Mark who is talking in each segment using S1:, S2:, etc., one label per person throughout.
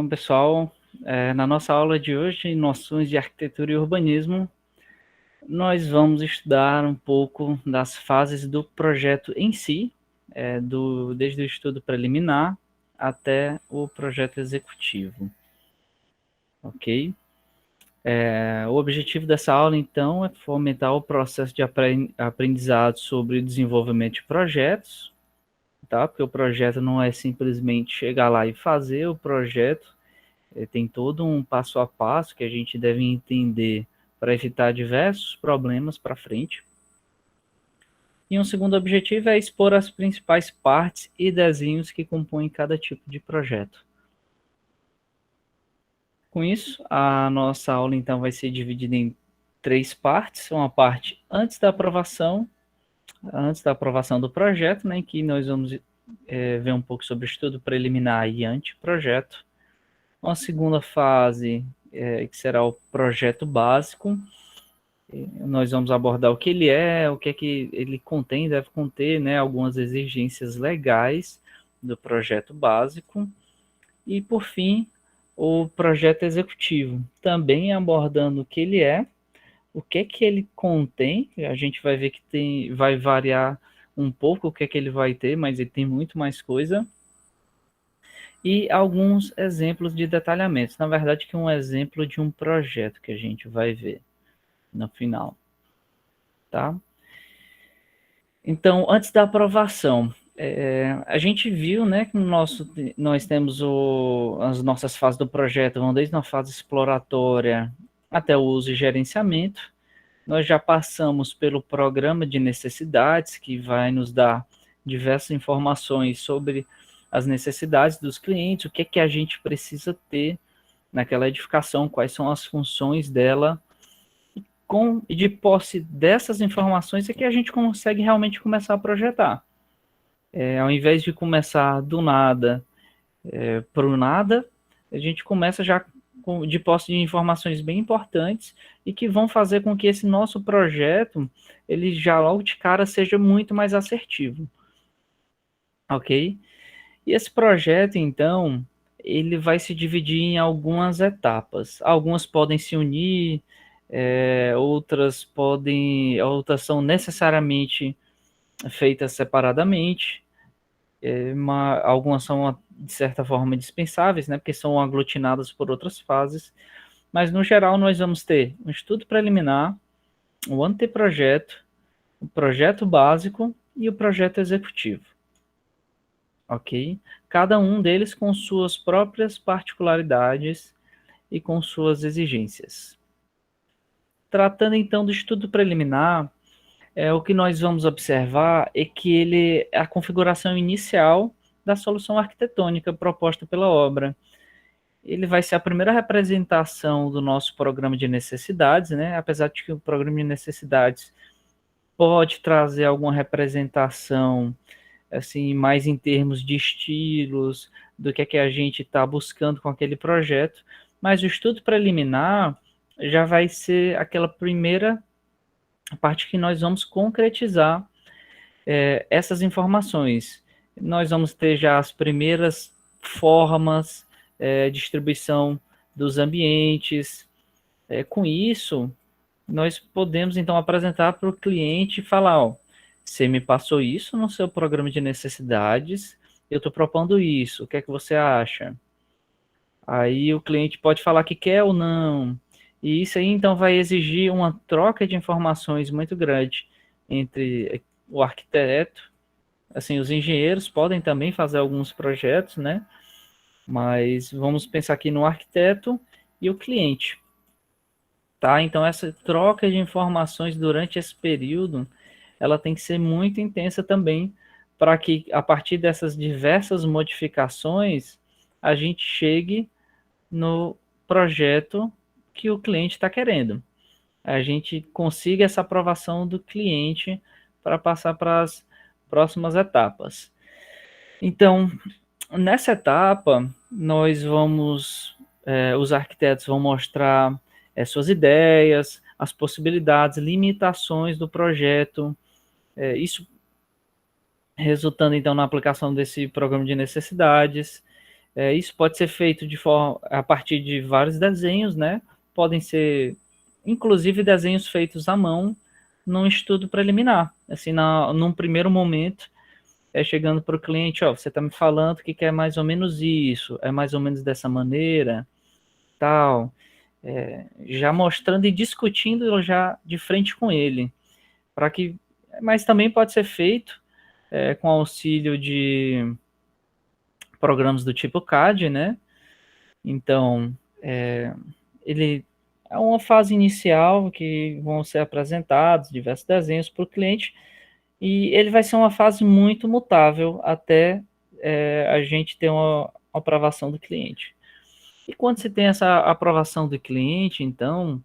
S1: Então, pessoal, na nossa aula de hoje, Noções de Arquitetura e Urbanismo, nós vamos estudar um pouco das fases do projeto em si, desde o estudo preliminar até o projeto executivo, ok? O objetivo dessa aula, então, é fomentar o processo de aprendizado sobre o desenvolvimento de projetos, tá? Porque o projeto não é simplesmente chegar lá e fazer o projeto. Tem todo um passo a passo que a gente deve entender para evitar diversos problemas para frente. E um segundo objetivo é expor as principais partes e desenhos que compõem cada tipo de projeto. Com isso, a nossa aula então vai ser dividida em 3 partes. Uma parte antes da aprovação do projeto, né, em que nós vamos ver um pouco sobre o estudo preliminar e anteprojeto. Uma segunda fase, que será o projeto básico. Nós vamos abordar o que ele é, o que é que ele contém, deve conter, né, algumas exigências legais do projeto básico. E, por fim, o projeto executivo, também abordando o que ele é, o que é que ele contém. A gente vai ver que vai variar um pouco o que é que ele vai ter, mas ele tem muito mais coisa. E alguns exemplos de detalhamentos. Na verdade, que é um exemplo de um projeto que a gente vai ver no final, tá? Então, antes da aprovação, a gente viu, né, que nós temos as nossas fases do projeto, vão desde uma fase exploratória até o uso e gerenciamento. Nós já passamos pelo programa de necessidades, que vai nos dar diversas informações sobre as necessidades dos clientes, o que é que a gente precisa ter naquela edificação, quais são as funções dela. De posse dessas informações é que a gente consegue realmente começar a projetar. Ao invés de começar do nada para o nada, a gente começa já de posse de informações bem importantes e que vão fazer com que esse nosso projeto, ele já logo de cara seja muito mais assertivo. Ok? E esse projeto, então, ele vai se dividir em algumas etapas. Algumas podem se unir, outras são necessariamente feitas separadamente, algumas são, de certa forma, dispensáveis, né, porque são aglutinadas por outras fases, mas, no geral, nós vamos ter um estudo preliminar, o anteprojeto, o projeto básico e o projeto executivo. Ok? Cada um deles com suas próprias particularidades e com suas exigências. Tratando então do estudo preliminar, o que nós vamos observar é que ele é a configuração inicial da solução arquitetônica proposta pela obra. Ele vai ser a primeira representação do nosso programa de necessidades, né? Apesar de que o programa de necessidades pode trazer alguma representação assim, mais em termos de estilos, do que é que a gente está buscando com aquele projeto, mas o estudo preliminar já vai ser aquela primeira parte que nós vamos concretizar essas informações. Nós vamos ter já as primeiras formas, distribuição dos ambientes. Com isso, nós podemos, então, apresentar para o cliente e falar, ó, você me passou isso no seu programa de necessidades, eu estou propondo isso, o que é que você acha? Aí o cliente pode falar que quer ou não, e isso aí, então, vai exigir uma troca de informações muito grande entre o arquiteto, assim, os engenheiros podem também fazer alguns projetos, né? Mas vamos pensar aqui no arquiteto e o cliente. Tá? Então, essa troca de informações durante esse período, ela tem que ser muito intensa também, para que, a partir dessas diversas modificações, a gente chegue no projeto que o cliente está querendo. A gente consiga essa aprovação do cliente para passar para as próximas etapas. Então, nessa etapa, os arquitetos vão mostrar suas ideias, as possibilidades, limitações do projeto, isso resultando então na aplicação desse programa de necessidades. Isso pode ser feito a partir de vários desenhos, né? Podem ser, inclusive, desenhos feitos à mão num estudo preliminar. Assim, num primeiro momento, chegando para o cliente, ó, você está me falando que quer mais ou menos isso, é mais ou menos dessa maneira, tal. Já mostrando e discutindo já de frente com ele, para que, mas também pode ser feito com auxílio de programas do tipo CAD, né? Então, ele é uma fase inicial que vão ser apresentados diversos desenhos para o cliente e ele vai ser uma fase muito mutável até a gente ter uma aprovação do cliente. E quando você tem essa aprovação do cliente, então,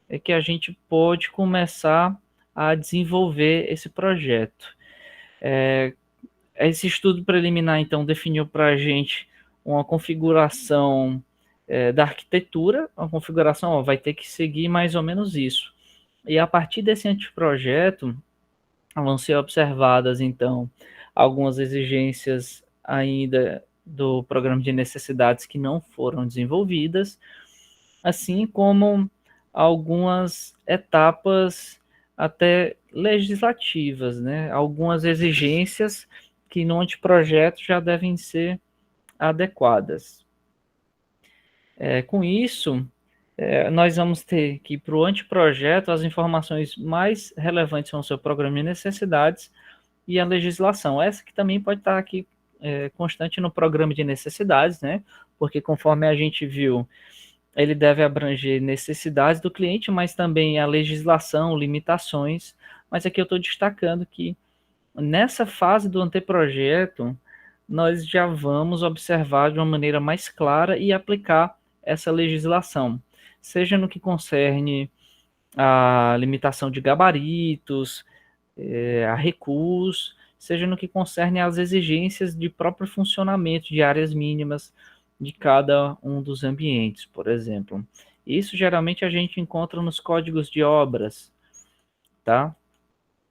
S1: é que a gente pode começar a desenvolver esse projeto. Esse estudo preliminar, então, definiu para a gente uma configuração da arquitetura, uma configuração, ó, vai ter que seguir mais ou menos isso. E a partir desse anteprojeto, vão ser observadas, então, algumas exigências ainda do programa de necessidades que não foram desenvolvidas, assim como algumas etapas até legislativas, né? Algumas exigências que no anteprojeto já devem ser adequadas. Com isso, nós vamos ter que, para o anteprojeto, as informações mais relevantes são o seu programa de necessidades e a legislação. Essa que também pode estar aqui constante no programa de necessidades, né? Porque conforme a gente viu, ele deve abranger necessidades do cliente, mas também a legislação, limitações. Mas aqui eu estou destacando que nessa fase do anteprojeto, nós já vamos observar de uma maneira mais clara e aplicar essa legislação, seja no que concerne a limitação de gabaritos, a recuos, seja no que concerne às exigências de próprio funcionamento de áreas mínimas de cada um dos ambientes, por exemplo. Isso geralmente a gente encontra nos códigos de obras, tá?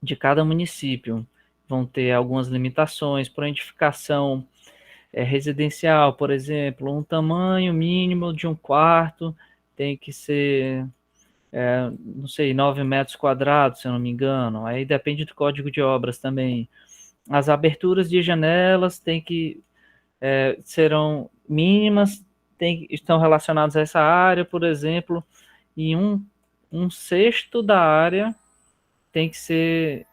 S1: De cada município. Vão ter algumas limitações por edificação residencial, por exemplo, um tamanho mínimo de um quarto tem que ser não sei, 9 metros quadrados, se eu não me engano. Aí depende do código de obras também. As aberturas de janelas serão mínimas, estão relacionadas a essa área, por exemplo, e um sexto da área tem que ser.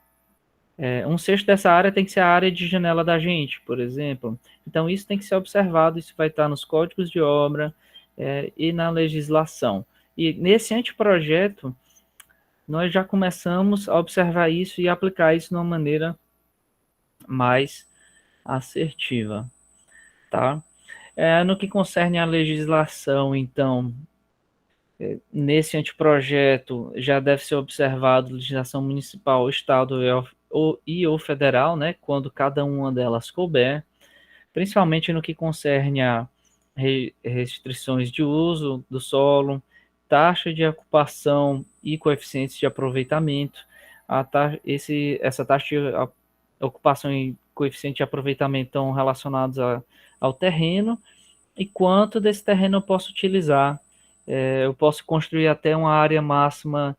S1: Um sexto dessa área tem que ser a área de janela da gente, por exemplo. Então, isso tem que ser observado, isso vai estar nos códigos de obra e na legislação. E nesse anteprojeto, nós já começamos a observar isso e aplicar isso de uma maneira mais assertiva, tá? No que concerne à legislação, então, nesse anteprojeto já deve ser observado legislação municipal, estado ou federal, né, quando cada uma delas couber, principalmente no que concerne a restrições de uso do solo, taxa de ocupação e coeficientes de aproveitamento. Essa taxa de ocupação e coeficiente de aproveitamento estão relacionados ao terreno e quanto desse terreno eu posso utilizar. Eu posso construir até uma área máxima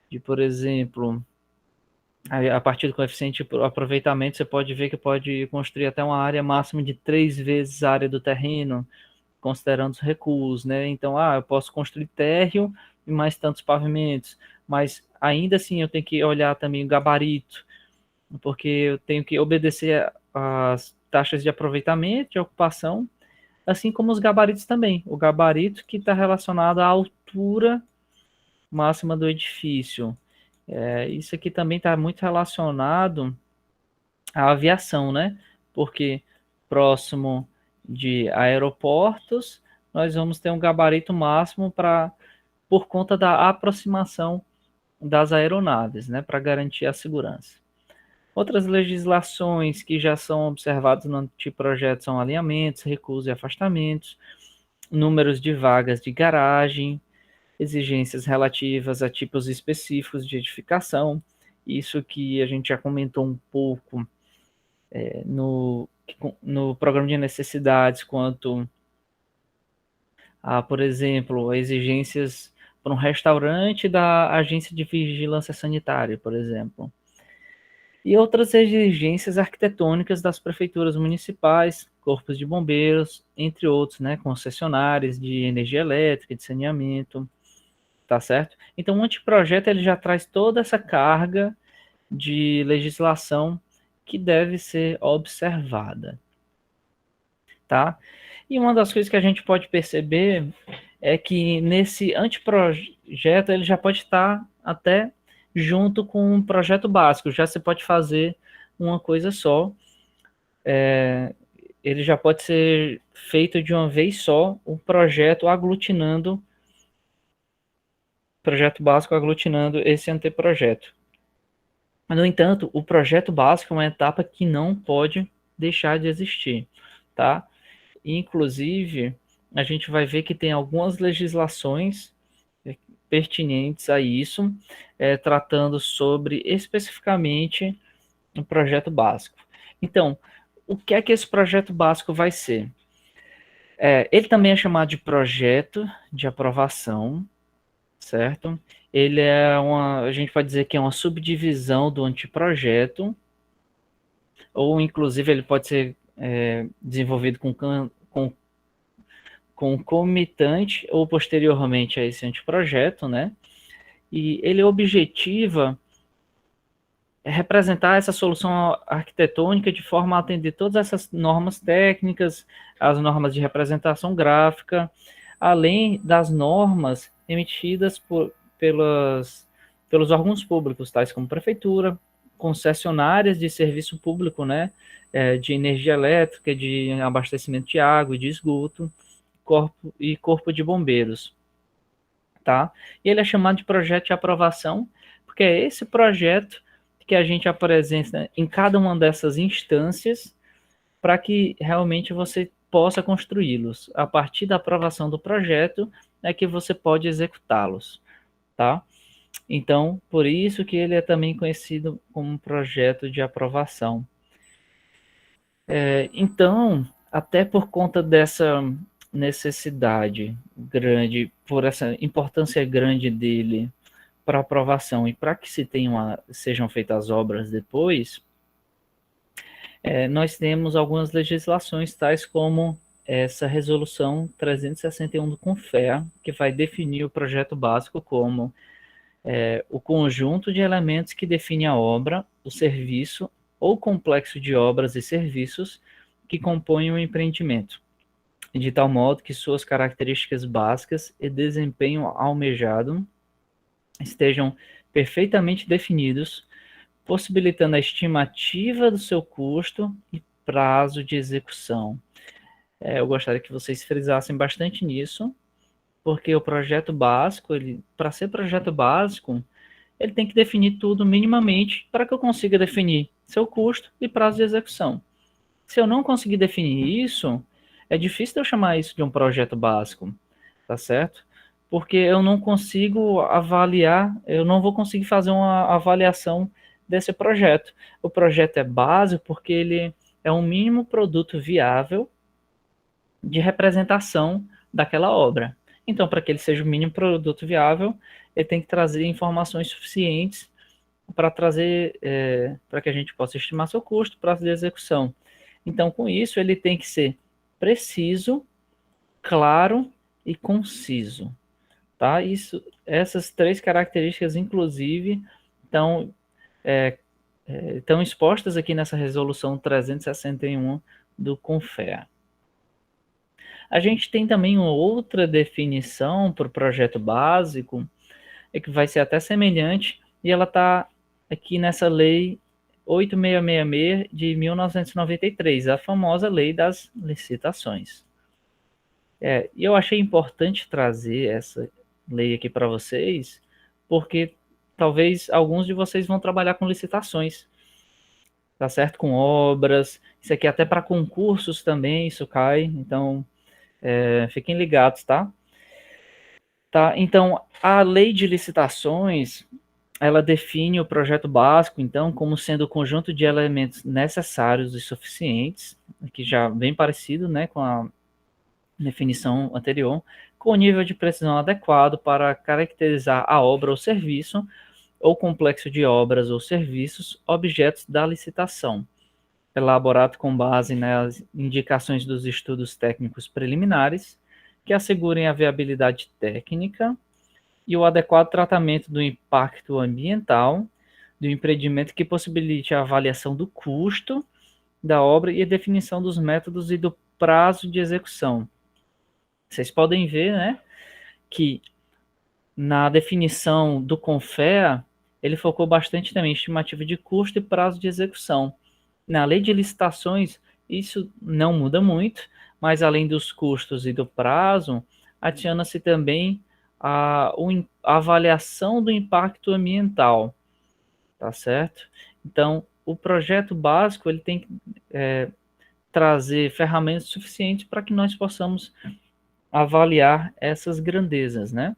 S1: de, por exemplo, a partir do coeficiente de aproveitamento, você pode ver que pode construir até uma área máxima de 3 vezes a área do terreno, considerando os recuos, né? Então, eu posso construir térreo e mais tantos pavimentos, mas ainda assim eu tenho que olhar também o gabarito, porque eu tenho que obedecer às taxas de aproveitamento, de ocupação, assim como os gabaritos também. O gabarito que está relacionado à altura máxima do edifício. Isso aqui também está muito relacionado à aviação, né? Porque próximo de aeroportos, nós vamos ter um gabarito máximo por conta da aproximação das aeronaves, né? Para garantir a segurança. Outras legislações que já são observadas no anteprojeto são alinhamentos, recuos e afastamentos, números de vagas de garagem, exigências relativas a tipos específicos de edificação, isso que a gente já comentou um pouco no programa de necessidades, quanto a, por exemplo, exigências para um restaurante da Agência de Vigilância Sanitária, por exemplo. E outras exigências arquitetônicas das prefeituras municipais, corpos de bombeiros, entre outros, né, concessionárias de energia elétrica, de saneamento, tá certo? Então, o anteprojeto ele já traz toda essa carga de legislação que deve ser observada, tá? E uma das coisas que a gente pode perceber é que nesse anteprojeto ele já pode estar até junto com um projeto básico, já você pode fazer uma coisa só, ele já pode ser feito de uma vez só, o projeto aglutinando, projeto básico aglutinando esse anteprojeto. No entanto, o projeto básico é uma etapa que não pode deixar de existir, tá? Inclusive, a gente vai ver que tem algumas legislações pertinentes a isso, tratando sobre especificamente o projeto básico. Então, o que é que esse projeto básico vai ser? Ele também é chamado de projeto de aprovação, certo? Ele é a gente pode dizer que é uma subdivisão do anteprojeto, ou inclusive ele pode ser desenvolvido com concomitante ou posteriormente a esse anteprojeto, né? E ele objetiva representar essa solução arquitetônica de forma a atender todas essas normas técnicas, as normas de representação gráfica, além das normas emitidas pelos órgãos públicos, tais como prefeitura, concessionárias de serviço público, né, de energia elétrica, de abastecimento de água e de esgoto, corpo de bombeiros, tá? E ele é chamado de projeto de aprovação, porque é esse projeto que a gente apresenta em cada uma dessas instâncias para que realmente você possa construí-los. A partir da aprovação do projeto é que você pode executá-los, tá? Então, por isso que ele é também conhecido como projeto de aprovação. Então, até por conta dessa necessidade grande, por essa importância grande dele para aprovação e para que sejam feitas as obras depois, nós temos algumas legislações, tais como essa resolução 361 do CONFEA, que vai definir o projeto básico como o conjunto de elementos que define a obra, o serviço ou complexo de obras e serviços que compõem o empreendimento, de tal modo que suas características básicas e desempenho almejado estejam perfeitamente definidos, possibilitando a estimativa do seu custo e prazo de execução. Eu gostaria que vocês frisassem bastante nisso, porque o projeto básico, para ser projeto básico, ele tem que definir tudo minimamente para que eu consiga definir seu custo e prazo de execução. Se eu não conseguir definir isso, é difícil eu chamar isso de um projeto básico, tá certo? Porque eu não consigo avaliar, eu não vou conseguir fazer uma avaliação desse projeto. O projeto é básico porque ele é um mínimo produto viável de representação daquela obra. Então, para que ele seja o mínimo produto viável, ele tem que trazer informações suficientes para trazer, para que a gente possa estimar seu custo, prazo de execução. Então, com isso, ele tem que ser preciso, claro e conciso. Tá? Essas três características, inclusive, estão expostas aqui nessa resolução 361 do CONFEA. A gente tem também uma outra definição para o projeto básico, que vai ser até semelhante, e ela está aqui nessa lei 8666 de 1993, a famosa lei das licitações. E eu achei importante trazer essa lei aqui para vocês, porque talvez alguns de vocês vão trabalhar com licitações, tá certo? Com obras, isso aqui até para concursos também, isso cai, então fiquem ligados, tá? Então, a lei de licitações, ela define o projeto básico, então, como sendo o conjunto de elementos necessários e suficientes, que já bem parecido, né, com a definição anterior, com nível de precisão adequado para caracterizar a obra ou serviço, ou complexo de obras ou serviços, objetos da licitação, elaborado com base nas indicações dos estudos técnicos preliminares, que assegurem a viabilidade técnica e o adequado tratamento do impacto ambiental do empreendimento, que possibilite a avaliação do custo da obra e a definição dos métodos e do prazo de execução. Vocês podem ver, né, que na definição do CONFEA, ele focou bastante também em estimativa de custo e prazo de execução. Na lei de licitações, isso não muda muito, mas além dos custos e do prazo, adiciona-se também a avaliação do impacto ambiental, tá certo? Então, o projeto básico ele tem que trazer ferramentas suficientes para que nós possamos avaliar essas grandezas, né?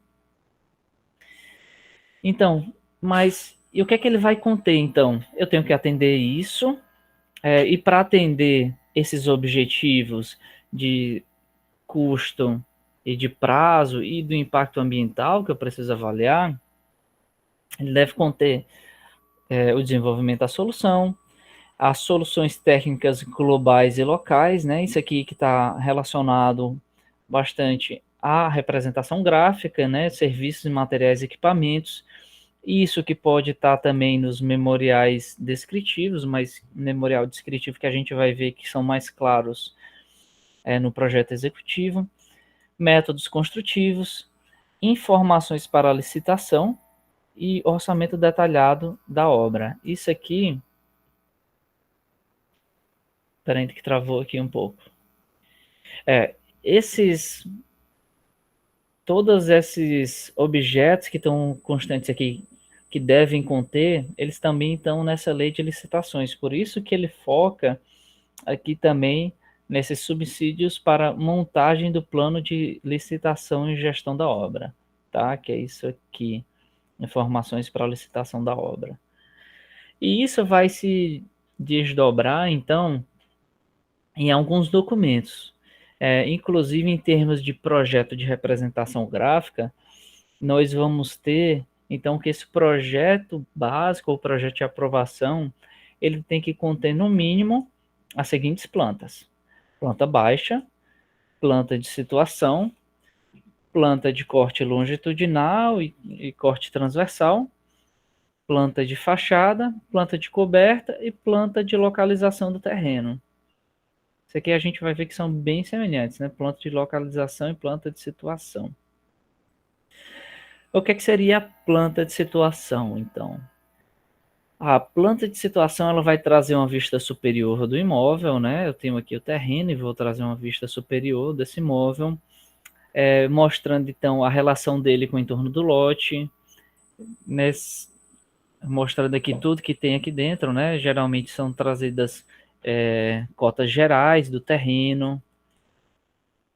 S1: Então, mas e o que é que ele vai conter, então? Eu tenho que atender isso, e para atender esses objetivos de custo e de prazo e do impacto ambiental que eu preciso avaliar, ele deve conter o desenvolvimento da solução, as soluções técnicas globais e locais, né? Isso aqui que está relacionado bastante à representação gráfica, né? Serviços, materiais e equipamentos. Isso que pode estar também nos memoriais descritivos, mas memorial descritivo que a gente vai ver que são mais claros no projeto executivo. Métodos construtivos, informações para a licitação e orçamento detalhado da obra. Isso aqui, peraí que travou aqui um pouco. Todos esses objetos que estão constantes aqui, que devem conter, eles também estão nessa lei de licitações. Por isso que ele foca aqui também nesses subsídios para montagem do plano de licitação e gestão da obra, tá? Que é isso aqui, informações para a licitação da obra. E isso vai se desdobrar, então, em alguns documentos. Inclusive, em termos de projeto de representação gráfica, nós vamos ter, então, que esse projeto básico, ou projeto de aprovação, ele tem que conter, no mínimo, as seguintes plantas: planta baixa, planta de situação, planta de corte longitudinal e corte transversal, planta de fachada, planta de coberta e planta de localização do terreno. Isso aqui a gente vai ver que são bem semelhantes, né? Planta de localização e planta de situação. O que seria a planta de situação, então? A planta de situação ela vai trazer uma vista superior do imóvel, né? Eu tenho aqui o terreno e vou trazer uma vista superior desse imóvel, mostrando então a relação dele com o entorno do lote, mostrando aqui tudo que tem aqui dentro, né? Geralmente são trazidas cotas gerais do terreno,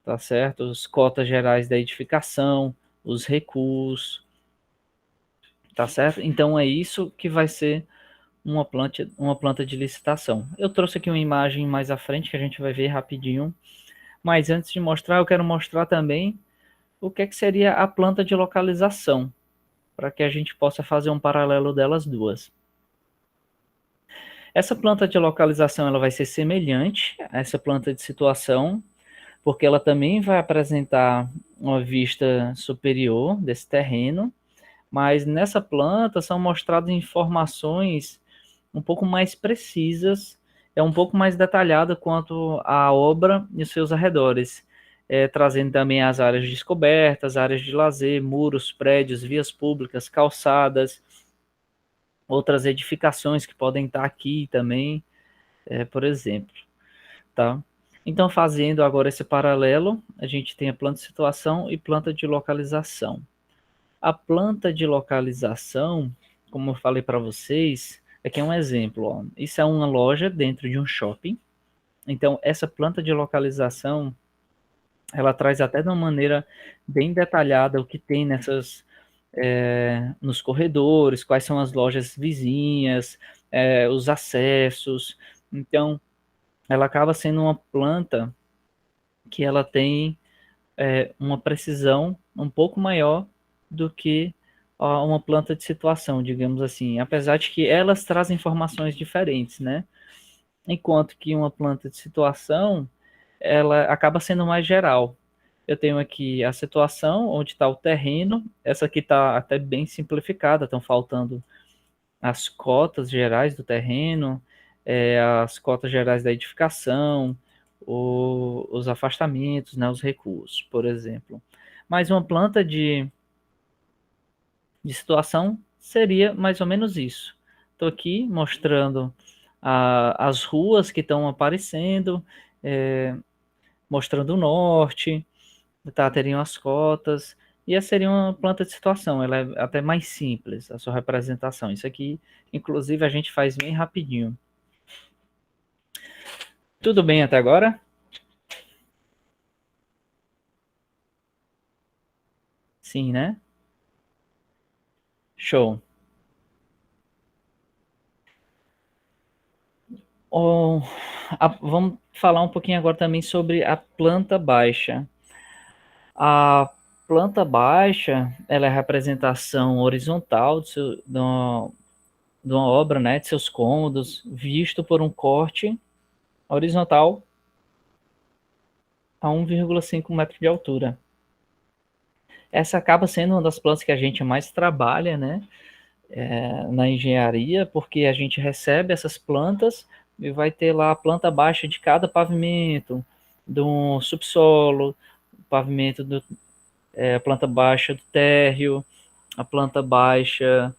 S1: tá certo? As cotas gerais da edificação, os recuos, tá certo? Então é isso que vai ser uma planta de licitação. Eu trouxe aqui uma imagem mais à frente que a gente vai ver rapidinho, mas antes de mostrar, eu quero mostrar também o que seria a planta de localização, para que a gente possa fazer um paralelo delas duas. Essa planta de localização ela vai ser semelhante a essa planta de situação, porque ela também vai apresentar uma vista superior desse terreno, mas nessa planta são mostradas informações um pouco mais precisas, um pouco mais detalhada quanto à obra e os seus arredores, trazendo também as áreas descobertas, áreas de lazer, muros, prédios, vias públicas, calçadas, outras edificações que podem estar aqui também, por exemplo, tá? Então, fazendo agora esse paralelo, a gente tem a planta de situação e planta de localização. A planta de localização, como eu falei para vocês, aqui é um exemplo. Ó. Isso é uma loja dentro de um shopping. Então, essa planta de localização, ela traz até de uma maneira bem detalhada o que tem nos corredores, quais são as lojas vizinhas, os acessos. Então, ela acaba sendo uma planta que ela tem uma precisão um pouco maior do que uma planta de situação, digamos assim, apesar de que elas trazem informações diferentes, né? Enquanto que uma planta de situação, ela acaba sendo mais geral. Eu tenho aqui a situação, onde está o terreno, essa aqui está até bem simplificada, estão faltando as cotas gerais do terreno, as cotas gerais da edificação, os afastamentos, né, os recuos, por exemplo. Mas uma planta de situação seria mais ou menos isso. Estou aqui mostrando as ruas que estão aparecendo, mostrando o norte, tá, teriam as cotas, e essa seria uma planta de situação, ela é até mais simples, a sua representação. Isso aqui, inclusive, a gente faz bem rapidinho. Tudo bem até agora? Sim, né? Show. Oh, vamos falar um pouquinho agora também sobre a planta baixa. A planta baixa, ela é a representação horizontal de uma obra, né, de seus cômodos, visto por um corte horizontal a 1,5 metro de altura. Essa acaba sendo uma das plantas que a gente mais trabalha, né, na engenharia, porque a gente recebe essas plantas e vai ter lá a planta baixa de cada pavimento, do subsolo, pavimento a planta baixa do térreo, a planta baixa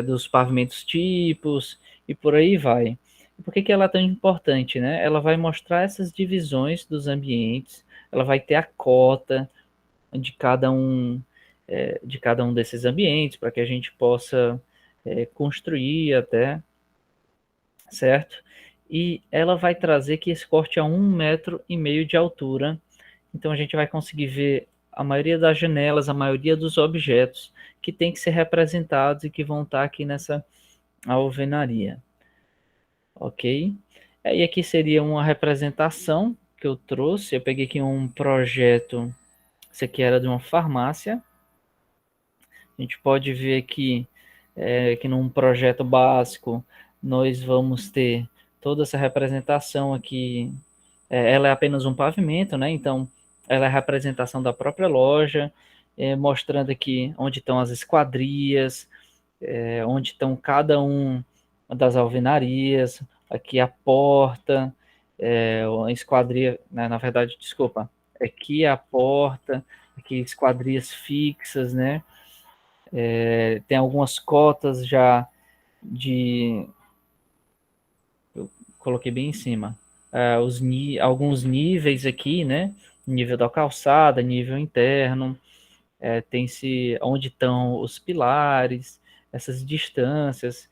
S1: dos pavimentos tipos e por aí vai. Por que ela é tão importante, né? Ela vai mostrar essas divisões dos ambientes, ela vai ter a cota de cada um desses ambientes para que a gente possa construir até, certo? E ela vai trazer que esse corte a 1,5 metro de altura. Então a gente vai conseguir ver a maioria das janelas, a maioria dos objetos que tem que ser representados e que vão estar aqui nessa alvenaria, ok? E aqui seria uma representação que eu trouxe. Eu peguei aqui um projeto, esse aqui era de uma farmácia. A gente pode ver aqui que num projeto básico nós vamos ter toda essa representação aqui. Ela é apenas um pavimento, né? Então, ela é a representação da própria loja, mostrando aqui onde estão as esquadrias, onde estão cada um das alvenarias, aqui a porta, a esquadria, né? Na verdade, desculpa, aqui a porta, aqui esquadrias fixas, né? Tem algumas cotas já de. Eu coloquei bem em cima. Alguns níveis aqui, né? Nível da calçada, nível interno, tem-se onde estão os pilares, essas distâncias,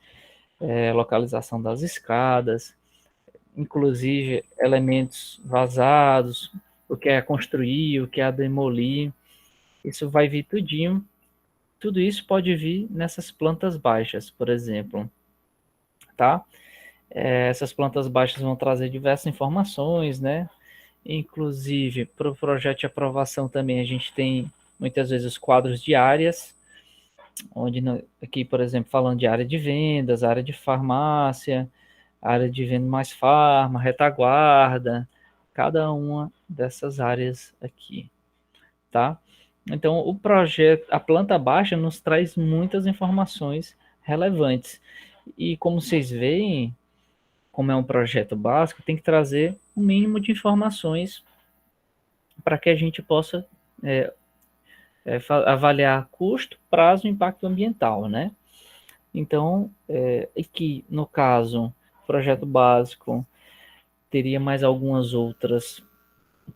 S1: localização das escadas, inclusive elementos vazados, o que é construir, o que é demolir. Isso vai vir tudinho. Tudo isso pode vir nessas plantas baixas, por exemplo, tá? Essas plantas baixas vão trazer diversas informações, né? Inclusive, para o projeto de aprovação também a gente tem muitas vezes os quadros de áreas, onde aqui, por exemplo, falando de área de vendas, área de farmácia, área de venda mais farma, retaguarda, cada uma dessas áreas aqui, tá? Então, o projeto, a planta baixa nos traz muitas informações relevantes. E como vocês veem, como é um projeto básico, tem que trazer o mínimo de informações para que a gente possa avaliar custo, prazo e impacto ambiental, né? Então, aqui no caso, projeto básico teria mais algumas outras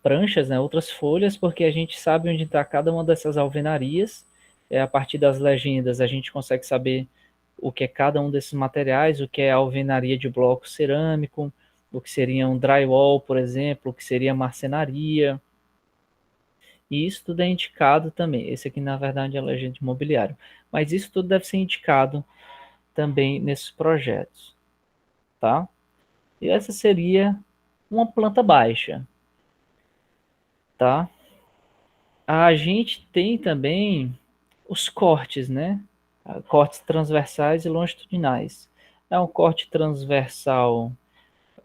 S1: pranchas, né, outras folhas, porque a gente sabe onde está cada uma dessas alvenarias. A partir das legendas a gente consegue saber o que é cada um desses materiais, o que é alvenaria de bloco cerâmico, o que seria um drywall, por exemplo, o que seria marcenaria. E isso tudo é indicado também. Esse aqui, na verdade, é legenda de imobiliário. Mas isso tudo deve ser indicado também nesses projetos, tá? E essa seria uma planta baixa, tá? A gente tem também os cortes, né? Cortes transversais e longitudinais. É um corte transversal.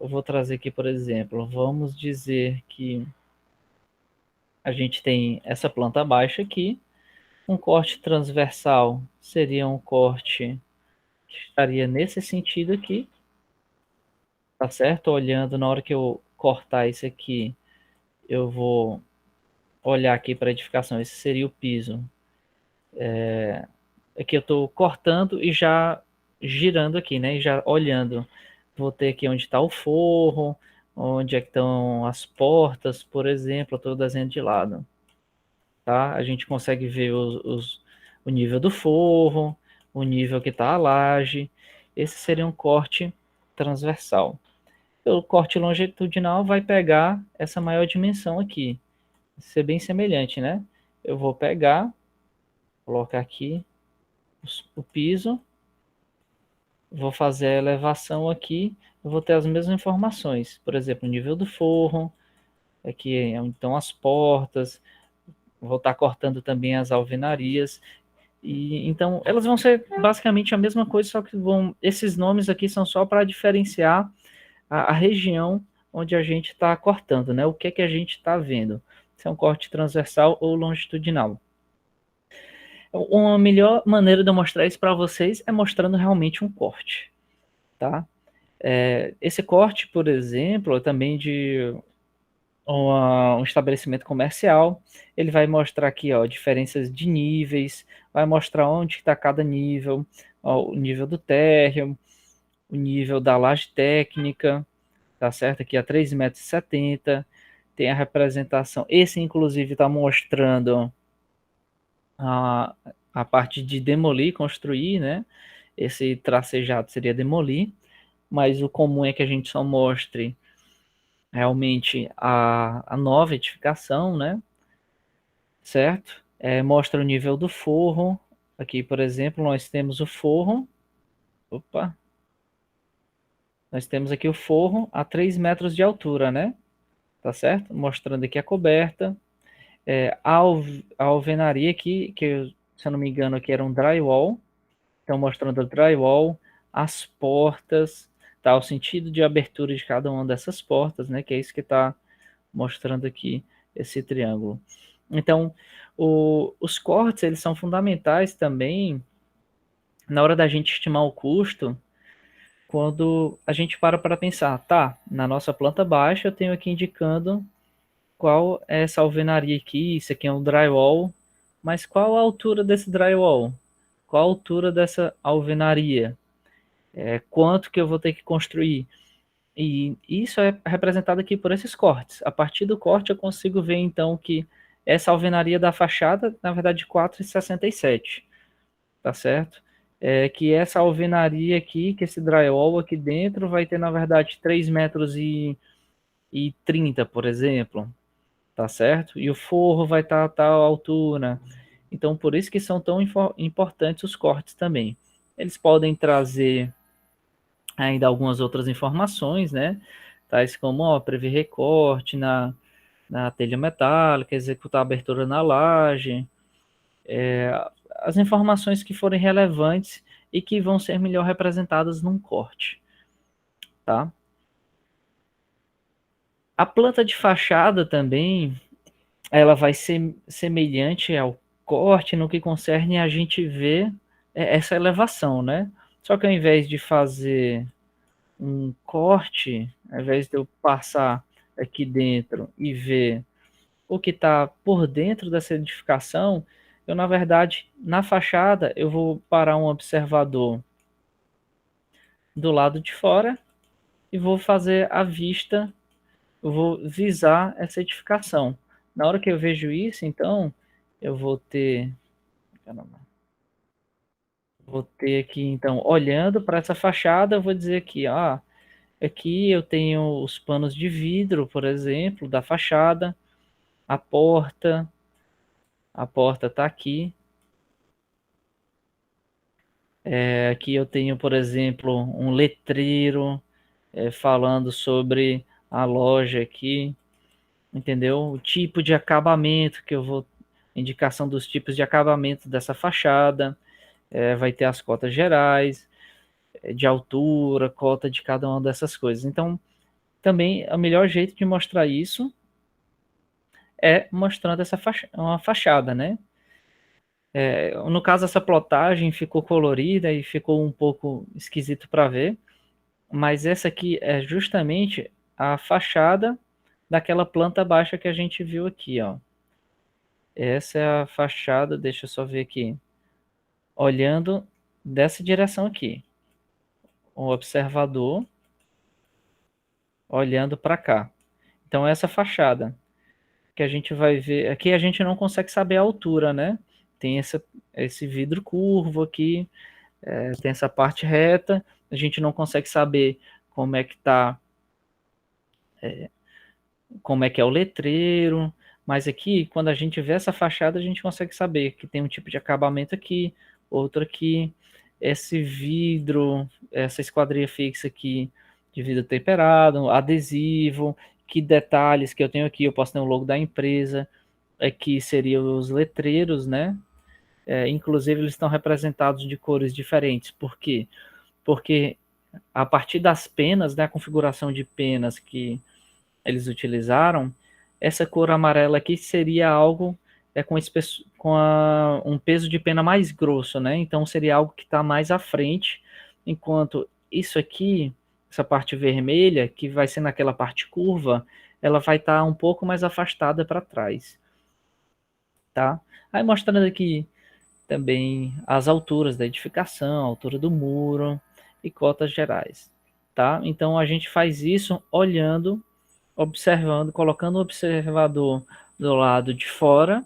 S1: Eu vou trazer aqui, por exemplo, vamos dizer que a gente tem essa planta baixa aqui. Um corte transversal seria um corte que estaria nesse sentido aqui, tá certo? Olhando, na hora que eu cortar isso aqui, eu vou olhar aqui para a edificação. Esse seria o piso. Aqui eu estou cortando e já girando aqui, né? E já olhando. Vou ter aqui onde está o forro, onde é que estão as portas, por exemplo. Eu estou desenhando de lado, tá? A gente consegue ver o nível do forro, o nível que está a laje. Esse seria um corte transversal. O corte longitudinal vai pegar essa maior dimensão aqui. Ser bem semelhante, né? Eu vou pegar, colocar aqui o piso, vou fazer a elevação aqui, eu vou ter as mesmas informações. Por exemplo, o nível do forro, aqui então as portas, vou estar cortando também as alvenarias. E então elas vão ser basicamente a mesma coisa, só que esses nomes aqui são só para diferenciar a região onde a gente está cortando, né? O que é que a gente está vendo? Se é um corte transversal ou longitudinal. Uma melhor maneira de eu mostrar isso para vocês é mostrando realmente um corte, tá? Esse corte, por exemplo, também de um estabelecimento comercial, ele vai mostrar aqui, ó, diferenças de níveis, vai mostrar onde está cada nível, ó, o nível do térreo, o nível da laje técnica, tá certo? Aqui a 3,70 m, tem a representação. Esse, inclusive, está mostrando a, a parte de demolir, construir, né? Esse tracejado seria demolir, mas o comum é que a gente só mostre realmente a nova edificação, né? Certo? Mostra o nível do forro. Aqui, por exemplo, nós temos o forro. Opa! Nós temos aqui o forro a 3 metros de altura, né? Tá certo? Mostrando aqui a coberta. A alvenaria aqui, que se eu não me engano aqui era um drywall. Então, mostrando o drywall, as portas, tá? O sentido de abertura de cada uma dessas portas, né? Que é isso que está mostrando aqui esse triângulo. Então, os cortes, eles são fundamentais também na hora da gente estimar o custo, quando a gente para pensar, tá, na nossa planta baixa eu tenho aqui indicando qual é essa alvenaria aqui, isso aqui é um drywall, mas qual a altura desse drywall? Qual a altura dessa alvenaria? Quanto que eu vou ter que construir? E isso é representado aqui por esses cortes. A partir do corte eu consigo ver então que essa alvenaria da fachada, na verdade, 4,67, tá certo? Que essa alvenaria aqui, que esse drywall aqui dentro vai ter, na verdade, 3 metros e 30, por exemplo, tá certo? E o forro vai estar a tal altura. Então, por isso que são tão importantes os cortes também. Eles podem trazer ainda algumas outras informações, né? Tais como prever recorte na telha metálica, executar abertura na laje, as informações que forem relevantes e que vão ser melhor representadas num corte, tá? A planta de fachada também, ela vai ser semelhante ao corte no que concerne a gente ver essa elevação, né? Só que ao invés de fazer um corte, ao invés de eu passar aqui dentro e ver o que está por dentro dessa edificação, eu, na verdade, na fachada, eu vou parar um observador do lado de fora e vou fazer a vista, eu vou visar essa edificação. Na hora que eu vejo isso, então, eu vou ter, caramba, vou ter aqui, então, olhando para essa fachada, eu vou dizer aqui, aqui eu tenho os panos de vidro, por exemplo, da fachada, a porta está aqui. Aqui eu tenho, por exemplo, um letreiro falando sobre a loja aqui, entendeu? O tipo de acabamento que eu vou, indicação dos tipos de acabamento dessa fachada, vai ter as cotas gerais, de altura, cota de cada uma dessas coisas. Então, também o melhor jeito de mostrar isso é mostrando uma fachada, né? No caso, essa plotagem ficou colorida e ficou um pouco esquisito para ver, mas essa aqui é justamente a fachada daquela planta baixa que a gente viu aqui, ó. Essa é a fachada, deixa eu só ver aqui, olhando dessa direção aqui, o observador olhando para cá. Então, essa fachada que a gente vai ver, aqui a gente não consegue saber a altura, né? Tem esse vidro curvo aqui, tem essa parte reta, a gente não consegue saber como é que tá, como é que é o letreiro, mas aqui, quando a gente vê essa fachada, a gente consegue saber que tem um tipo de acabamento aqui, outro aqui, esse vidro, essa esquadria fixa aqui de vidro temperado, adesivo, que detalhes que eu tenho aqui, eu posso ter o logo da empresa, aqui seriam os letreiros, né? Inclusive eles estão representados de cores diferentes. Por quê? Porque a partir das penas, né, a configuração de penas que eles utilizaram, essa cor amarela aqui seria algo com um peso de pena mais grosso, né? Então seria algo que está mais à frente, enquanto isso aqui, essa parte vermelha, que vai ser naquela parte curva, ela vai estar um pouco mais afastada para trás, tá? Aí mostrando aqui também as alturas da edificação, a altura do muro e cotas gerais, tá? Então a gente faz isso olhando, observando, colocando o observador do lado de fora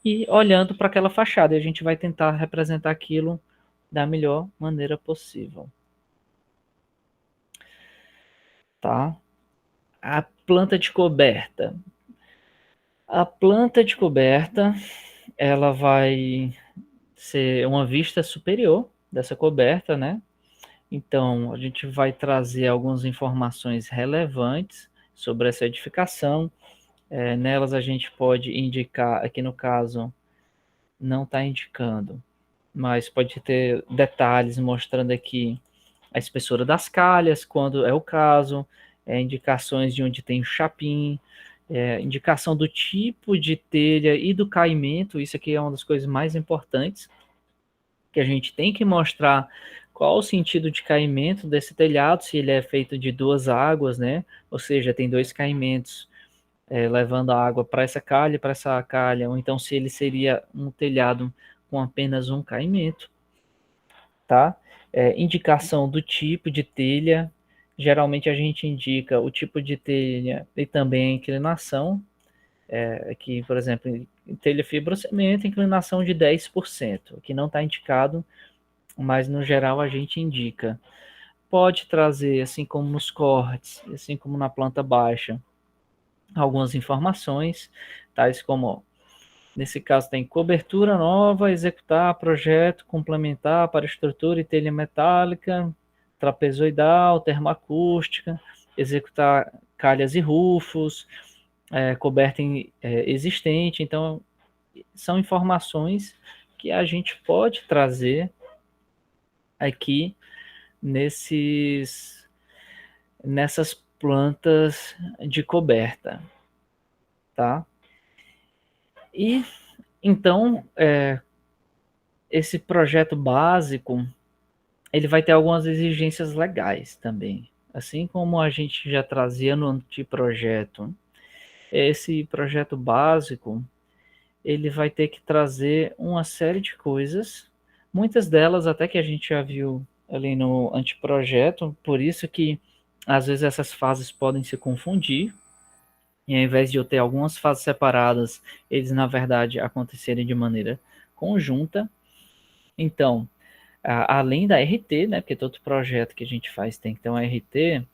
S1: e olhando para aquela fachada. E a gente vai tentar representar aquilo da melhor maneira possível, tá? A planta de coberta. A planta de coberta, ela vai ser uma vista superior dessa coberta, né? Então, a gente vai trazer algumas informações relevantes sobre essa edificação. Nelas a gente pode indicar, aqui no caso, não está indicando, mas pode ter detalhes mostrando aqui a espessura das calhas, quando é o caso, indicações de onde tem o chapim, indicação do tipo de telha e do caimento. Isso aqui é uma das coisas mais importantes, que a gente tem que mostrar qual o sentido de caimento desse telhado, se ele é feito de duas águas, né? Ou seja, tem dois caimentos levando a água para essa calha e para essa calha, ou então se ele seria um telhado com apenas um caimento, tá? Indicação do tipo de telha, geralmente a gente indica o tipo de telha e também a inclinação, aqui, por exemplo, telha fibrocimento, inclinação de 10%, que não está indicado, mas no geral a gente indica. Pode trazer, assim como nos cortes, assim como na planta baixa, algumas informações, tais como, nesse caso, tem cobertura nova, executar projeto complementar para estrutura e telha metálica, trapezoidal, termoacústica, executar calhas e rufos, coberta existente. Então, são informações que a gente pode trazer aqui nessas plantas de coberta, tá? E então, esse projeto básico, ele vai ter algumas exigências legais também. Assim como a gente já trazia no anteprojeto, esse projeto básico, ele vai ter que trazer uma série de coisas, muitas delas até que a gente já viu ali no anteprojeto, por isso que às vezes essas fases podem se confundir, e ao invés de eu ter algumas fases separadas, eles na verdade acontecerem de maneira conjunta. Então, além da RT, né, porque todo projeto que a gente faz tem que ter uma RT,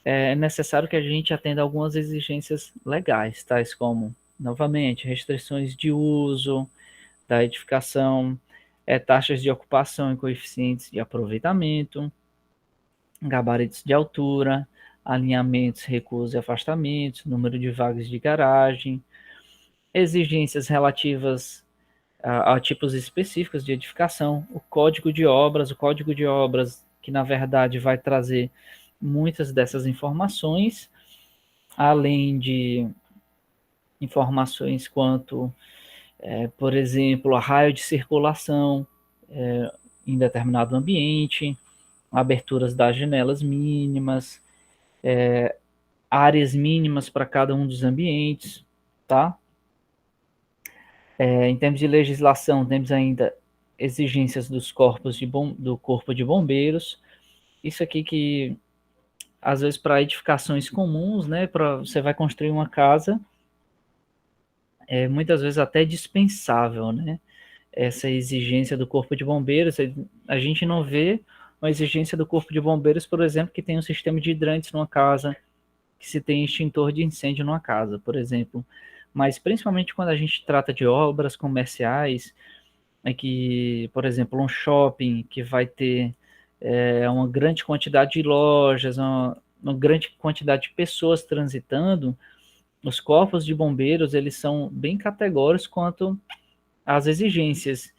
S1: é necessário que a gente atenda algumas exigências legais, tais como, novamente, restrições de uso da edificação, taxas de ocupação e coeficientes de aproveitamento, gabaritos de altura, alinhamentos, recuos e afastamentos, número de vagas de garagem, exigências relativas a tipos específicos de edificação, o código de obras que na verdade vai trazer muitas dessas informações, além de informações quanto, por exemplo, a raio de circulação em determinado ambiente, aberturas das janelas mínimas, áreas mínimas para cada um dos ambientes, tá? Em termos de legislação, temos ainda exigências dos corpos do corpo de bombeiros. Isso aqui que, às vezes, para edificações comuns, né, para você vai construir uma casa, muitas vezes até dispensável, né? Essa exigência do corpo de bombeiros, a gente não vê uma exigência do corpo de bombeiros, por exemplo, que tem um sistema de hidrantes numa casa, que se tem extintor de incêndio numa casa, por exemplo. Mas principalmente quando a gente trata de obras comerciais, que, por exemplo, um shopping que vai ter uma grande quantidade de lojas, uma grande quantidade de pessoas transitando, os corpos de bombeiros eles são bem categóricos quanto às exigências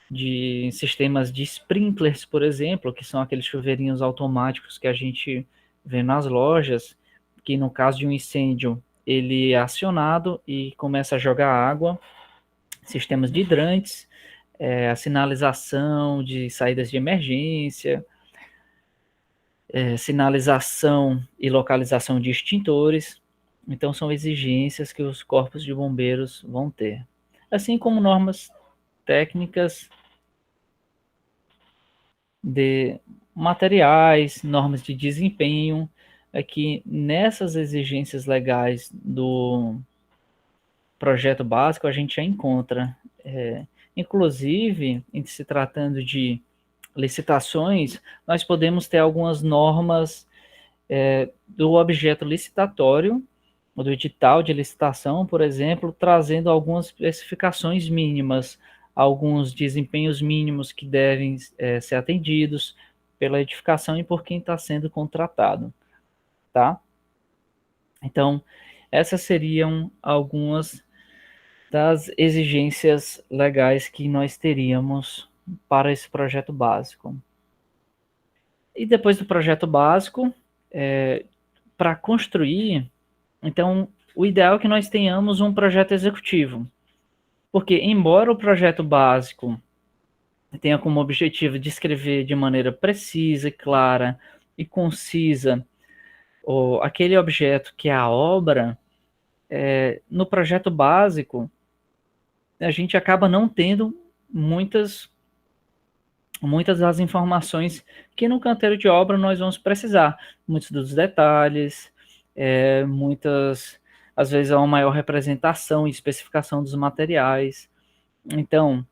S1: de sistemas de sprinklers, por exemplo, que são aqueles chuveirinhos automáticos que a gente vê nas lojas, que no caso de um incêndio ele é acionado e começa a jogar água, sistemas de hidrantes, a sinalização de saídas de emergência, sinalização e localização de extintores. Então, são exigências que os corpos de bombeiros vão ter. Assim como normas técnicas de materiais, normas de desempenho, que nessas exigências legais do projeto básico a gente já encontra. Inclusive, em se tratando de licitações, nós podemos ter algumas normas do objeto licitatório, do edital de licitação, por exemplo, trazendo algumas especificações mínimas, alguns desempenhos mínimos que devem ser atendidos pela edificação e por quem está sendo contratado, tá? Então, essas seriam algumas das exigências legais que nós teríamos para esse projeto básico. E depois do projeto básico, para construir, então, o ideal é que nós tenhamos um projeto executivo. Porque, embora o projeto básico tenha como objetivo descrever de maneira precisa, clara e concisa aquele objeto que é a obra, no projeto básico, a gente acaba não tendo muitas das informações que no canteiro de obra nós vamos precisar. Muitos dos detalhes, às vezes, há uma maior representação e especificação dos materiais. Então,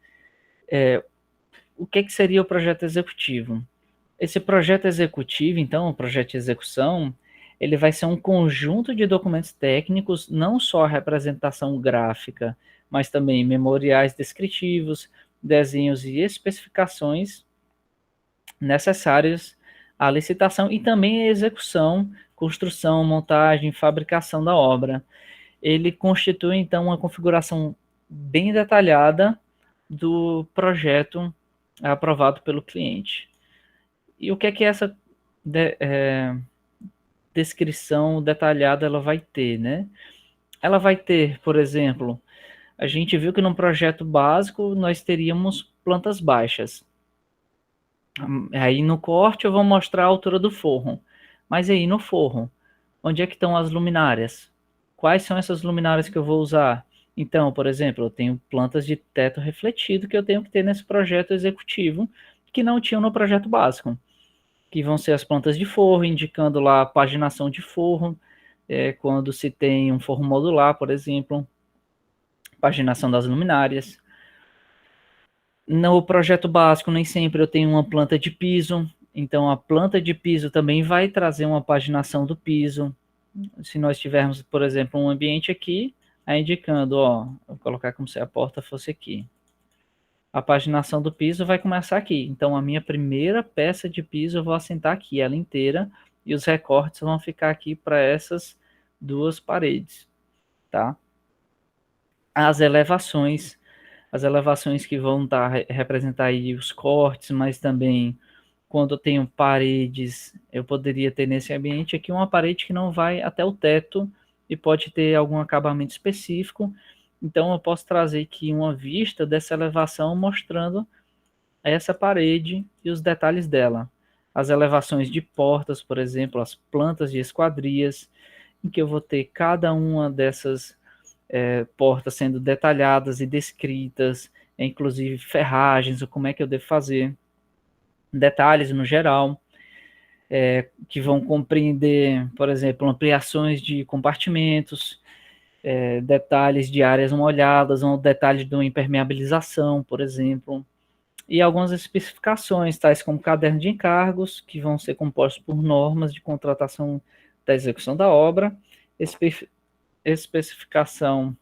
S1: o que seria o projeto executivo? Esse projeto executivo, então, o projeto de execução, ele vai ser um conjunto de documentos técnicos, não só a representação gráfica, mas também memoriais descritivos, desenhos e especificações necessários à licitação e também à execução, construção, montagem, fabricação da obra. Ele constitui, então, uma configuração bem detalhada do projeto aprovado pelo cliente. E o que é que essa descrição detalhada ela vai ter, né? Ela vai ter, por exemplo, a gente viu que no projeto básico nós teríamos plantas baixas. Aí no corte eu vou mostrar a altura do forro. Mas aí no forro, onde é que estão as luminárias? Quais são essas luminárias que eu vou usar? Então, por exemplo, eu tenho plantas de teto refletido que eu tenho que ter nesse projeto executivo, que não tinham no projeto básico, que vão ser as plantas de forro, indicando lá a paginação de forro, quando se tem um forro modular, por exemplo, paginação das luminárias. No projeto básico, nem sempre eu tenho uma planta de piso, então a planta de piso também vai trazer uma paginação do piso. Se nós tivermos, por exemplo, um ambiente aqui, indicando, vou colocar como se a porta fosse aqui. A paginação do piso vai começar aqui. Então, a minha primeira peça de piso eu vou assentar aqui, ela inteira, e os recortes vão ficar aqui para essas duas paredes, tá? As elevações que vão representar aí os cortes, mas também quando eu tenho paredes, eu poderia ter nesse ambiente aqui uma parede que não vai até o teto e pode ter algum acabamento específico. Então eu posso trazer aqui uma vista dessa elevação mostrando essa parede e os detalhes dela. As elevações de portas, por exemplo, as plantas de esquadrias, em que eu vou ter cada uma dessas portas sendo detalhadas e descritas, inclusive ferragens, ou como é que eu devo fazer, detalhes no geral, que vão compreender, por exemplo, ampliações de compartimentos, detalhes de áreas molhadas, ou detalhes de uma impermeabilização, por exemplo, e algumas especificações, tais como caderno de encargos, que vão ser compostos por normas de contratação da execução da obra, especificação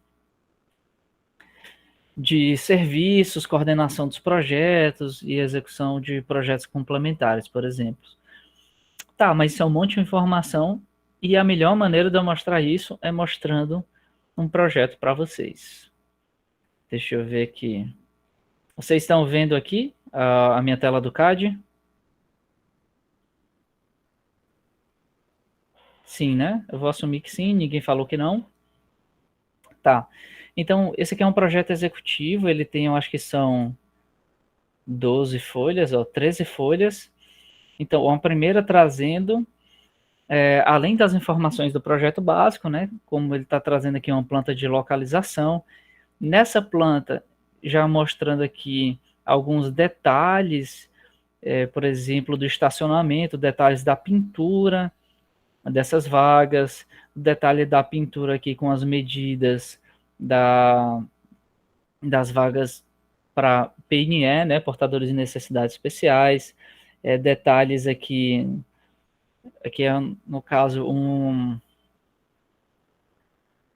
S1: de serviços, coordenação dos projetos e execução de projetos complementares, por exemplo. Tá, mas isso é um monte de informação e a melhor maneira de eu mostrar isso é mostrando um projeto para vocês. Deixa eu ver aqui. Vocês estão vendo aqui a minha tela do CAD? Sim, né? Eu vou assumir que sim, ninguém falou que não. Tá. Então, esse aqui é um projeto executivo, ele tem, eu acho que são 12 folhas, ou 13 folhas. Então, uma primeira trazendo, além das informações do projeto básico, né? Como ele está trazendo aqui uma planta de localização. Nessa planta, já mostrando aqui alguns detalhes, por exemplo, do estacionamento, detalhes da pintura dessas vagas, detalhe da pintura aqui com as medidas das vagas para PNE, né, portadores de necessidades especiais, detalhes aqui é, no caso, um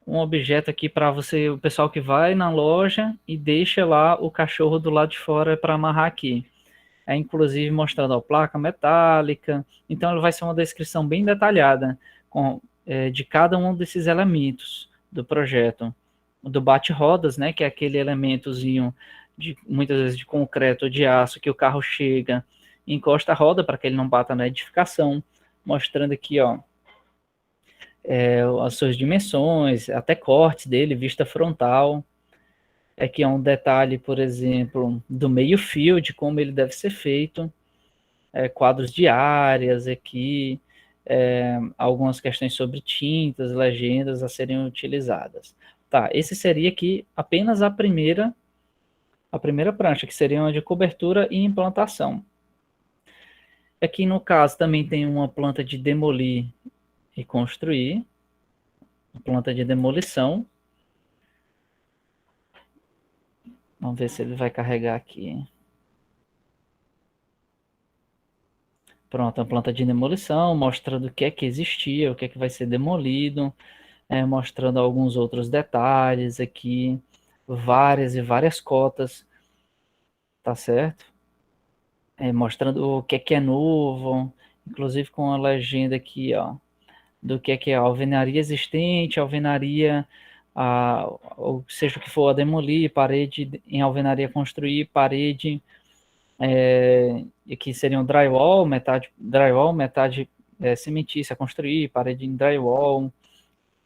S1: objeto aqui para você, o pessoal que vai na loja e deixa lá o cachorro do lado de fora para amarrar aqui. Inclusive mostrando a placa metálica. Então, ele vai ser uma descrição bem detalhada de cada um desses elementos do projeto. Do bate-rodas, né, que é aquele elementozinho, muitas vezes de concreto ou de aço, que o carro chega e encosta a roda para que ele não bata na edificação. Mostrando aqui, ó, as suas dimensões, até cortes dele, vista frontal. Aqui é um detalhe, por exemplo, do meio-fio, de como ele deve ser feito, quadros de áreas aqui, algumas questões sobre tintas, legendas a serem utilizadas. Tá, esse seria aqui apenas a primeira prancha, que seria uma de cobertura e implantação. Aqui, no caso, também tem uma planta de demolir e construir, planta de demolição. Vamos ver se ele vai carregar aqui. Pronto, a planta de demolição, mostrando o que é que existia, o que é que vai ser demolido, mostrando alguns outros detalhes aqui, várias e várias cotas, tá certo? Mostrando o que é novo, inclusive com a legenda aqui, ó, do que é a alvenaria existente, alvenaria, ou seja o que for a demolir, parede em alvenaria construir, parede, e que seriam drywall, metade cimentícia construir, parede em drywall,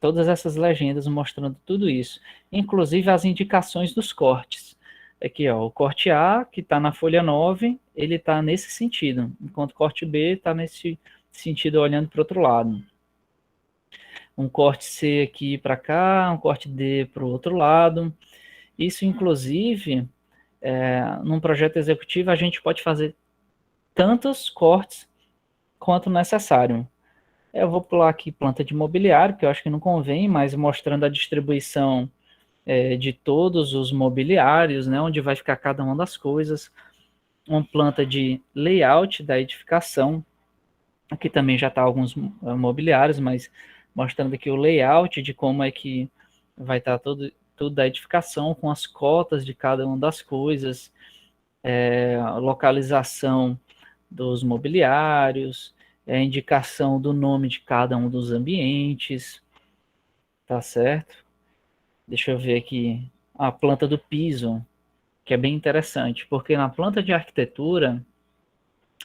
S1: todas essas legendas mostrando tudo isso, inclusive as indicações dos cortes. Aqui, ó, o corte A, que está na folha 9, ele está nesse sentido, enquanto o corte B está nesse sentido, olhando para o outro lado. Um corte C aqui para cá, um corte D para o outro lado. Isso, inclusive, num projeto executivo, a gente pode fazer tantos cortes quanto necessário. Eu vou pular aqui planta de mobiliário, que eu acho que não convém, mas mostrando a distribuição de todos os mobiliários, né, onde vai ficar cada uma das coisas. Uma planta de layout da edificação. Aqui também já está alguns mobiliários, mas mostrando aqui o layout de como é que vai estar tudo da edificação, com as cotas de cada uma das coisas, a localização dos mobiliários, a indicação do nome de cada um dos ambientes, tá certo? Deixa eu ver aqui a planta do piso, que é bem interessante, porque na planta de arquitetura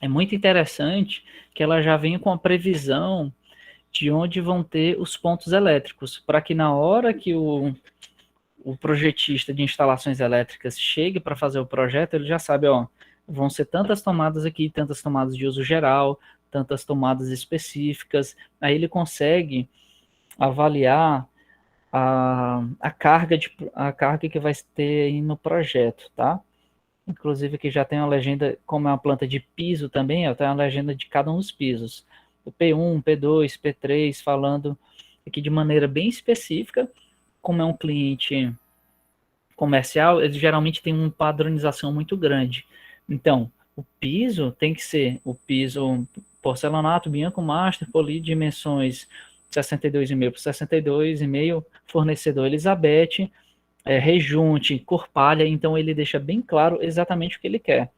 S1: é muito interessante que ela já vem com a previsão de onde vão ter os pontos elétricos, para que na hora que o projetista de instalações elétricas chegue para fazer o projeto, ele já sabe, ó, vão ser tantas tomadas aqui, tantas tomadas de uso geral, tantas tomadas específicas, aí ele consegue avaliar a carga que vai ter aí no projeto, tá? Inclusive aqui já tem uma legenda, como é uma planta de piso também, ó, tem uma legenda de cada um dos pisos. O P1, P2, P3, falando aqui de maneira bem específica, como é um cliente comercial, eles geralmente têm uma padronização muito grande. Então, o piso tem que ser o piso porcelanato, bianco master, poli, dimensões 62,5 por 62,5, fornecedor Elizabeth, rejunte, cor palha, então ele deixa bem claro exatamente o que ele quer.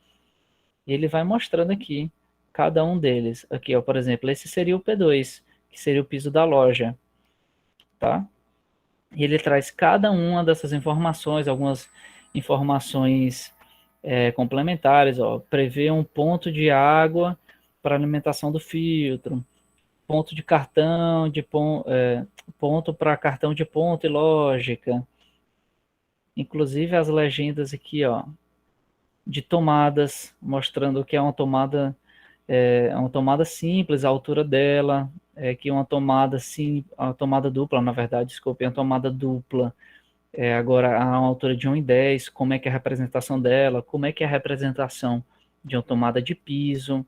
S1: E ele vai mostrando aqui cada um deles. Aqui, ó, por exemplo, esse seria o P2, que seria o piso da loja, tá? E ele traz cada uma dessas informações, algumas informações complementares, ó, prevê um ponto de água para alimentação do filtro, ponto de cartão, ponto para cartão de ponto e lógica, inclusive as legendas aqui, ó, de tomadas, mostrando que é uma tomada simples, a altura dela, que é uma tomada sim, a tomada dupla, na verdade, desculpe, é uma tomada dupla. Agora, a uma altura de 1,10, como é que é a representação dela, como é que é a representação de uma tomada de piso,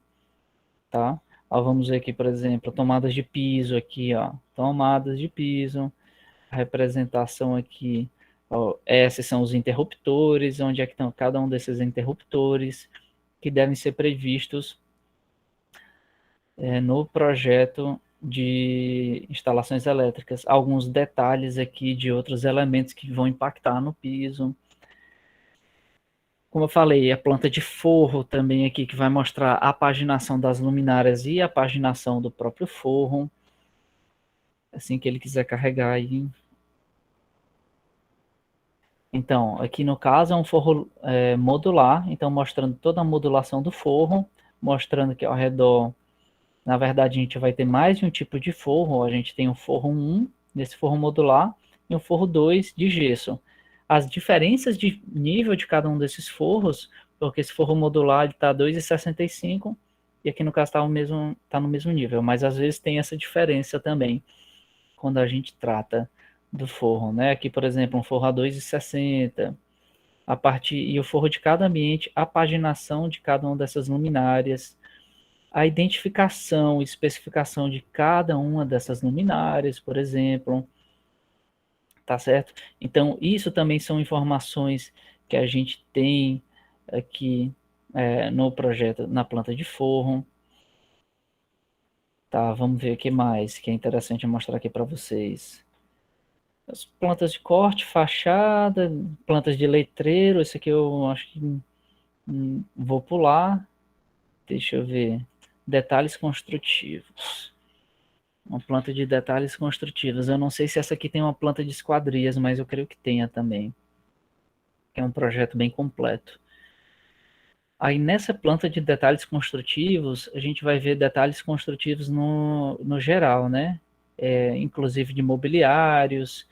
S1: tá? Ó, vamos ver aqui, por exemplo, tomadas de piso aqui, ó, tomadas de piso, a representação aqui, ó, esses são os interruptores, onde é que estão cada um desses interruptores, que devem ser previstos no projeto de instalações elétricas. Alguns detalhes aqui de outros elementos que vão impactar no piso. Como eu falei, a planta de forro também aqui, que vai mostrar a paginação das luminárias e a paginação do próprio forro. Assim que ele quiser carregar aí. Então, aqui no caso é um forro modular, então mostrando toda a modulação do forro, mostrando que ao redor, na verdade, a gente vai ter mais de um tipo de forro. A gente tem o forro 1, nesse forro modular, e o forro 2 de gesso. As diferenças de nível de cada um desses forros, porque esse forro modular está 2,65 e aqui no caso tá no mesmo nível, mas às vezes tem essa diferença também quando a gente trata do forro, né? Aqui, por exemplo, um forro a 2,60, a partir e o forro de cada ambiente, a paginação de cada uma dessas luminárias, a identificação e especificação de cada uma dessas luminárias, por exemplo, tá certo? Então, isso também são informações que a gente tem aqui no projeto, na planta de forro. Tá, vamos ver o que mais que é interessante mostrar aqui para vocês. As plantas de corte, fachada, plantas de letreiro, esse aqui eu acho que vou pular. Deixa eu ver. Detalhes construtivos. Uma planta de detalhes construtivos. Eu não sei se essa aqui tem uma planta de esquadrias, mas eu creio que tenha também. É um projeto bem completo. Aí nessa planta de detalhes construtivos, a gente vai ver detalhes construtivos no geral, né? Inclusive de mobiliários,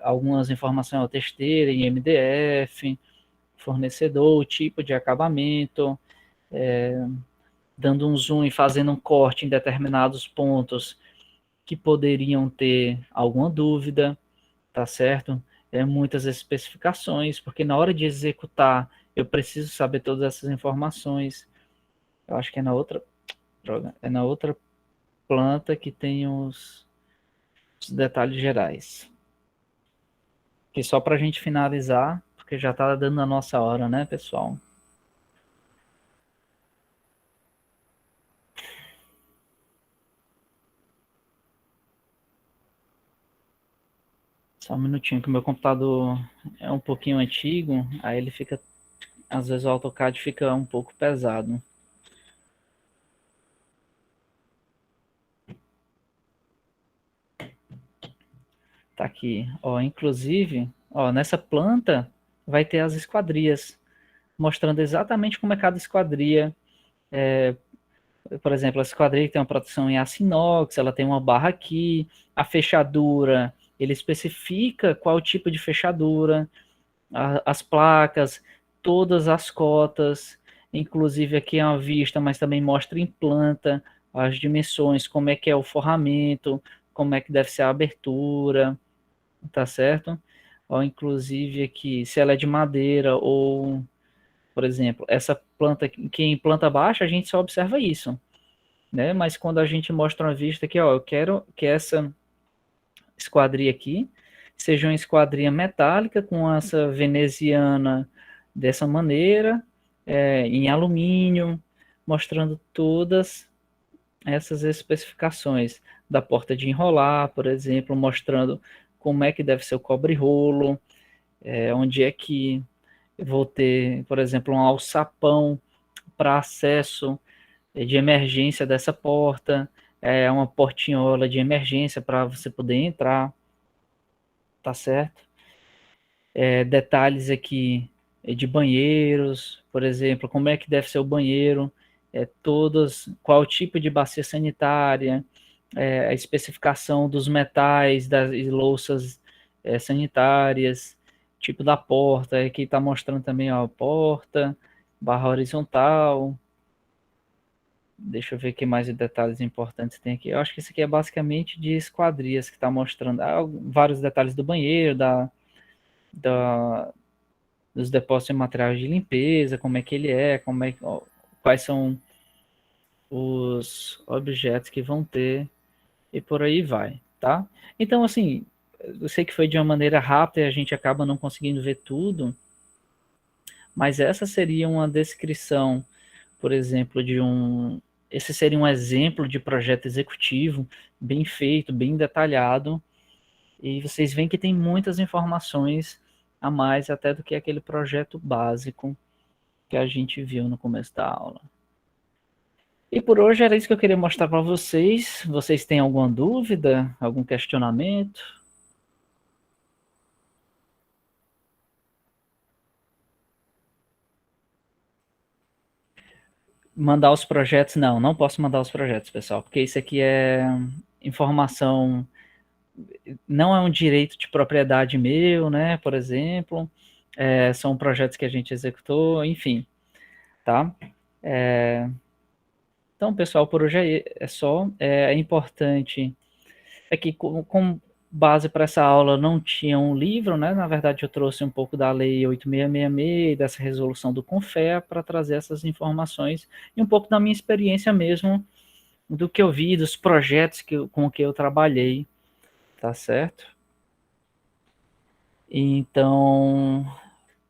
S1: algumas informações ao texteira em MDF, fornecedor, tipo de acabamento, dando um zoom e fazendo um corte em determinados pontos que poderiam ter alguma dúvida, tá certo? Muitas especificações, porque na hora de executar eu preciso saber todas essas informações. Eu acho que é na outra planta que tem os detalhes gerais. Que só para a gente finalizar, porque já está dando a nossa hora, né, pessoal? Só um minutinho, que o meu computador é um pouquinho antigo, aí ele fica, às vezes o AutoCAD fica um pouco pesado. Tá aqui, ó, inclusive, ó, nessa planta vai ter as esquadrias, mostrando exatamente como é cada esquadria. Por exemplo, a esquadria tem uma proteção em aço inox, ela tem uma barra aqui, a fechadura, ele especifica qual tipo de fechadura, as placas, todas as cotas, inclusive aqui é uma vista, mas também mostra em planta as dimensões, como é que é o forramento, como é que deve ser a abertura, tá certo? Ó, inclusive aqui, se ela é de madeira ou, por exemplo, essa planta que em planta baixa a gente só observa isso, né? Mas quando a gente mostra uma vista aqui, ó, eu quero que essa esquadria aqui seja uma esquadria metálica com essa veneziana dessa maneira, em alumínio, mostrando todas essas especificações da porta de enrolar, por exemplo, mostrando como é que deve ser o cobre-rolo, onde é que eu vou ter, por exemplo, um alçapão para acesso de emergência dessa porta, uma portinhola de emergência para você poder entrar, tá certo? Detalhes aqui de banheiros, por exemplo, como é que deve ser o banheiro, qual tipo de bacia sanitária, a especificação dos metais, das louças sanitárias, tipo da porta, aqui está mostrando também ó, a porta, barra horizontal. Deixa eu ver o que mais de detalhes importantes tem aqui. Eu acho que isso aqui é basicamente de esquadrias que está mostrando vários detalhes do banheiro, da, dos depósitos de materiais de limpeza, como é que ele é, quais são os objetos que vão ter e por aí vai, tá? Então, assim, eu sei que foi de uma maneira rápida e a gente acaba não conseguindo ver tudo, mas essa seria uma descrição, por exemplo, esse seria um exemplo de projeto executivo bem feito, bem detalhado, e vocês veem que tem muitas informações a mais até do que aquele projeto básico que a gente viu no começo da aula. E por hoje era isso que eu queria mostrar para vocês. Vocês têm alguma dúvida, algum questionamento? Mandar os projetos? Não, não posso mandar os projetos, pessoal, porque isso aqui é informação, não é um direito de propriedade meu, né? Por exemplo, são projetos que a gente executou, enfim, tá? Então, pessoal, por hoje é só. É importante que com base para essa aula não tinha um livro, né? Na verdade, eu trouxe um pouco da Lei 8666 e dessa resolução do CONFEA para trazer essas informações e um pouco da minha experiência mesmo, do que eu vi, dos projetos com que eu trabalhei, tá certo? Então,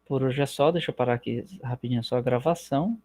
S1: por hoje é só. Deixa eu parar aqui rapidinho só a gravação.